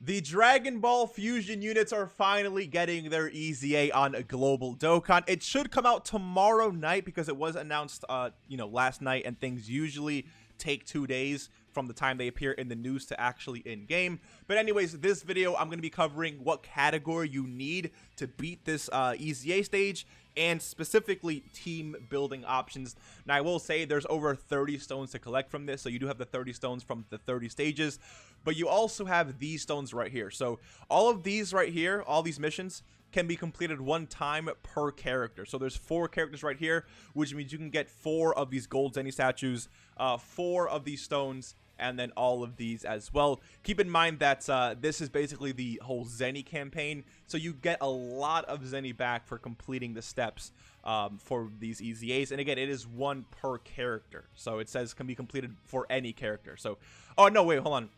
The Dragon Ball Fusion units are finally getting their EZA on Global Dokkan. It should come out tomorrow night because it was announced, last night, and things usually take 2 days from the time they appear in the news to actually in game. But anyways, this video I'm going to be covering what category you need to beat this EZA stage, and specifically team building options. Now I will say there's over 30 stones to collect from this, so you do have the 30 stones from the 30 stages, but you also have these stones right here. So all of these right here, all these missions can be completed one time per character. So there's 4 characters right here, which means you can get 4 of these gold ZENI statues, 4 of these stones, and then all of these as well. Keep in mind that this is basically the whole ZENI campaign, so you get a lot of ZENI back for completing the steps for these EZAs. And again, it is 1 per character, so it says can be completed for any character. So, oh no, wait, hold on.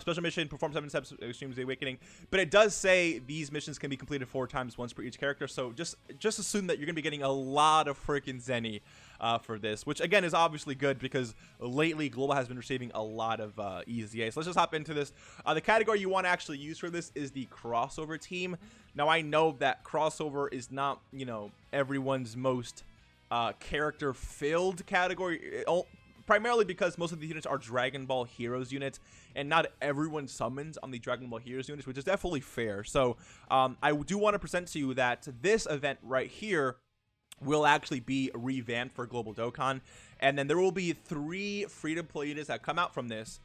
Special mission, perform 7 steps, Extreme Z Awakening. But it does say these missions can be completed 4 times, once per each character. So just assume that you're going to be getting a lot of freaking ZENI for this, which again is obviously good because lately Global has been receiving a lot of EZA. So let's just hop into this. The category you want to actually use for this is the crossover team. Now I know that crossover is not, everyone's most character-filled category. Primarily because most of these units are Dragon Ball Heroes units, and not everyone summons on the Dragon Ball Heroes units, which is definitely fair. So I do want to present to you that this event right here will actually be revamped for Global Dokkan, and then there will be 3 free-to-play units that come out from this,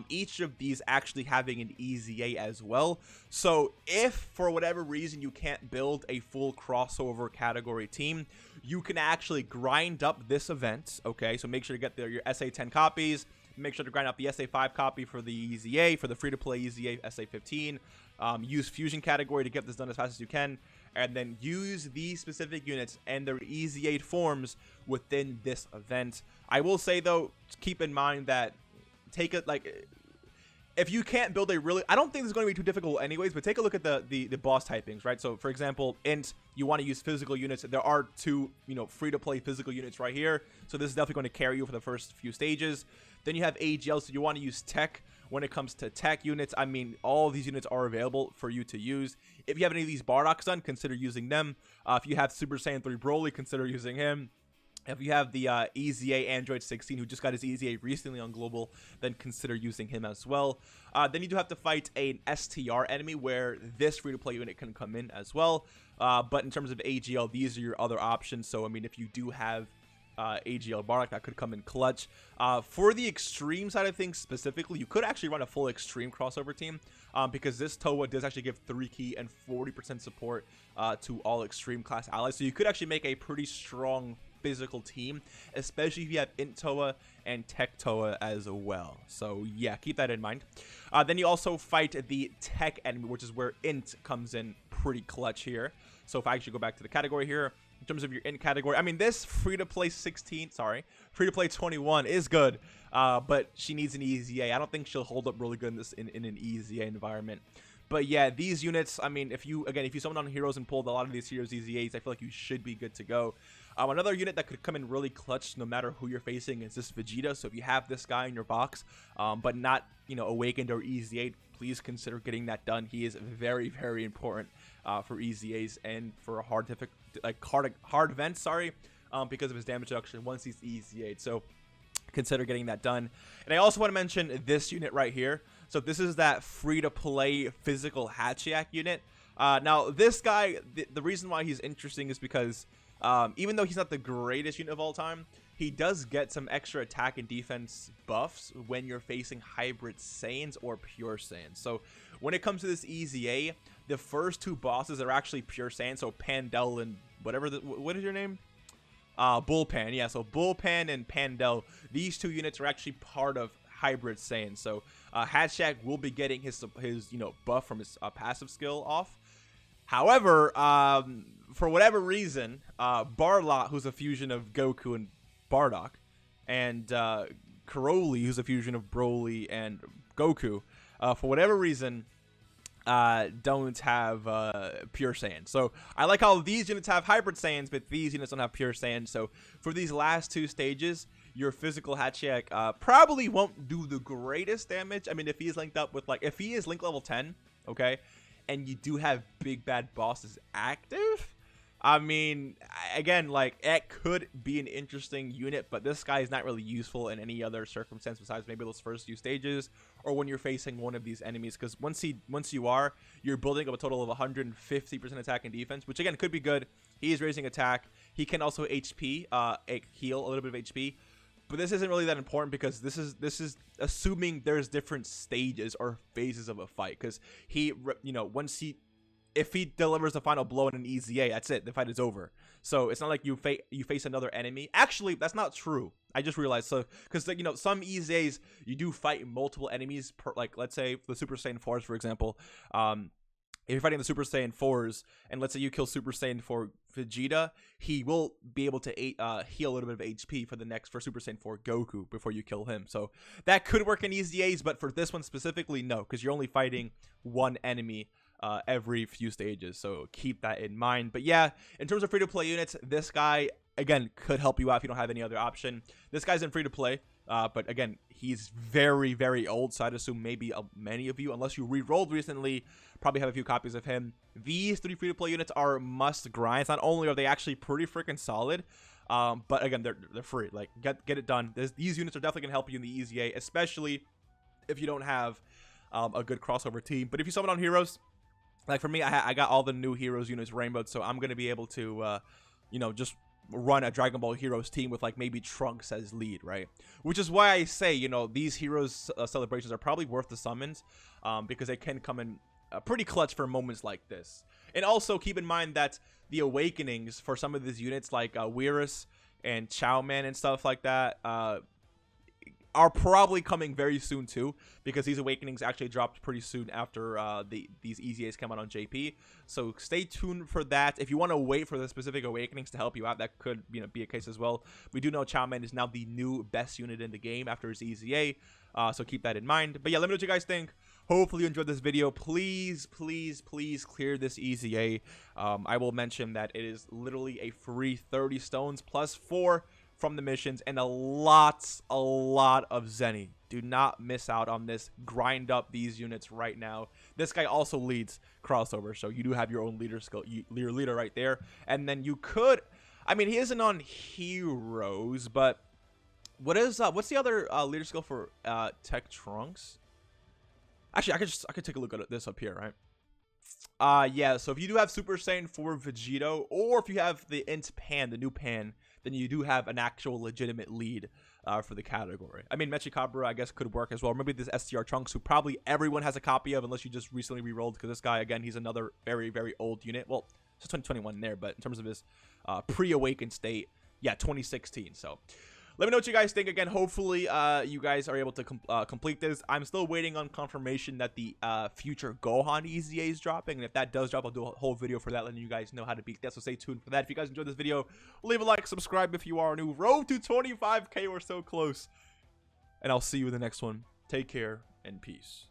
each of these actually having an EZA as well. So if for whatever reason you can't build a full crossover category team, you can actually grind up this event. Okay, so make sure to get your SA10 copies, make sure to grind up the SA5 copy for the EZA, for the free-to-play EZA SA15. Use Fusion category to get this done as fast as you can, and then use these specific units and their EZA forms within this event. I will say though, keep in mind that if you can't build a really, I don't think this is going to be too difficult anyways, but take a look at the boss typings, right? So for example, int, you want to use physical units. There are 2 free-to-play physical units right here, so this is definitely going to carry you for the first few stages. Then you have AGL, so you want to use tech. When it comes to tech units, I mean, all of these units are available for you to use. If you have any of these Bardock's done, consider using them. If you have Super Saiyan 3 Broly, consider using him. If you have the EZA Android 16, who just got his EZA recently on Global, then consider using him as well. Then you do have to fight an STR enemy where this free-to-play unit can come in as well. But in terms of AGL, these are your other options. So, I mean, if you do have AGL Bardock, that could come in clutch. For the extreme side of things specifically, you could actually run a full extreme crossover team because this TOA does actually give 3 key and 40% support to all extreme class allies. So you could actually make a pretty strong physical team, especially if you have int TOA and tech TOA as well. So yeah, keep that in mind. Then you also fight the tech enemy, which is where int comes in pretty clutch here. So if I actually go back to the category here, in terms of your int category, I mean, this free-to-play 21 is good, but she needs an EZA. I don't think she'll hold up really good in this in an EZA environment. But yeah, these units, I mean, if you summon on heroes and pulled a lot of these heroes EZAs, I feel like you should be good to go. Another unit that could come in really clutch no matter who you're facing is this Vegeta. So if you have this guy in your box, but not, awakened or EZA, please consider getting that done. He is very, very important for EZAs and for hard events, because of his damage reduction once he's EZA'd. So consider getting that done. And I also want to mention this unit right here. So this is that free-to-play physical Hachiak unit. Now this guy, the reason why he's interesting is because even though he's not the greatest unit of all time, he does get some extra attack and defense buffs when you're facing hybrid Saiyans or pure Saiyans. So when it comes to this EZA, the first 2 bosses are actually pure Saiyans. So Pandel and what is your name? Bullpan. Yeah, so Bullpan and Pandel, these 2 units are actually part of hybrid Saiyan. So Hachiak will be getting his buff from his passive skill off. However, for whatever reason, Barlot, who's a fusion of Goku and Bardock, and Karoli, who's a fusion of Broly and Goku, for whatever reason, don't have pure Saiyan. So I like how these units have hybrid Saiyans, but these units don't have pure Saiyan. So for these last 2 stages, your physical Hachiak probably won't do the greatest damage. I mean, if he is linked up with, if he is link level 10, okay? And you do have big bad bosses active. I mean, again, like, it could be an interesting unit, but this guy is not really useful in any other circumstance besides maybe those first few stages or when you're facing one of these enemies, because once you're building up a total of 150% attack and defense, which again could be good. He is raising attack. He can also HP, heal a little bit of HP, but this isn't really that important because this is assuming there's different stages or phases of a fight, because he, you know, if he delivers the final blow in an EZA, that's it. The fight is over. So it's not like you face another enemy. Actually, that's not true. I just realized. So because, you know, some EZAs you do fight multiple enemies per, like, let's say the Super Saiyan 4s, for example. If you're fighting the Super Saiyan 4s, and let's say you kill Super Saiyan 4 Vegeta, he will be able to heal a little bit of HP for Super Saiyan 4 Goku before you kill him. So that could work in EZAs, but for this one specifically, no, because you're only fighting one enemy every few stages, so keep that in mind. But yeah, in terms of free-to-play units, this guy again could help you out if you don't have any other option. This guy's in free-to-play, but again, he's very, very old, so I'd assume maybe many of you, unless you re-rolled recently, probably have a few copies of him. These 3 free-to-play units are must grinds. Not only are they actually pretty freaking solid, but again, they're free. Like, get it done. These units are definitely gonna help you in the EZA, especially if you don't have a good crossover team. But if you summon on heroes, like for me, I got all the new heroes units rainbowed, so I'm gonna be able to you know, just run a Dragon Ball Heroes team with like maybe Trunks as lead, right? Which is why I say, you know, these heroes celebrations are probably worth the summons, because they can come in pretty clutch for moments like this. And also keep in mind that the awakenings for some of these units, like Whirus and Chow Man and stuff like that, are probably coming very soon too, because these awakenings actually dropped pretty soon after these EZAs come out on JP. So stay tuned for that. If you want to wait for the specific awakenings to help you out, that could, you know, be a case as well. We do know Chow Man is now the new best unit in the game after his EZA, so keep that in mind. But yeah, let me know what you guys think. Hopefully you enjoyed this video. Please, please, please clear this EZA. I will mention that it is literally a free 30 stones plus 4 from the missions and a lot of ZENI. Do not miss out on this. Grind up these units right now. This guy also leads crossover, so you do have your own leader skill, your leader right there. And then you could, I mean, he isn't on heroes, but what's the other leader skill for Tech Trunks? Actually, I could take a look at this up here, right? Yeah, so if you do have Super Saiyan 4 Vegito, or if you have the Int Pan, the new Pan, then you do have an actual legitimate lead for the category. I mean, Mechikabra, I guess, could work as well. Maybe this STR Trunks, who probably everyone has a copy of, unless you just recently re-rolled, because this guy, again, he's another very, very old unit. Well, it's 2021 in there, but in terms of his pre-awakened state, yeah, 2016. So let me know what you guys think. Again, hopefully you guys are able to complete this. I'm still waiting on confirmation that the future Gohan EZA is dropping, and if that does drop, I'll do a whole video for that, letting you guys know how to beat that, so stay tuned for that. If you guys enjoyed this video, leave a like, subscribe if you are new. Road to 25K, we're so close, and I'll see you in the next one. Take care and peace.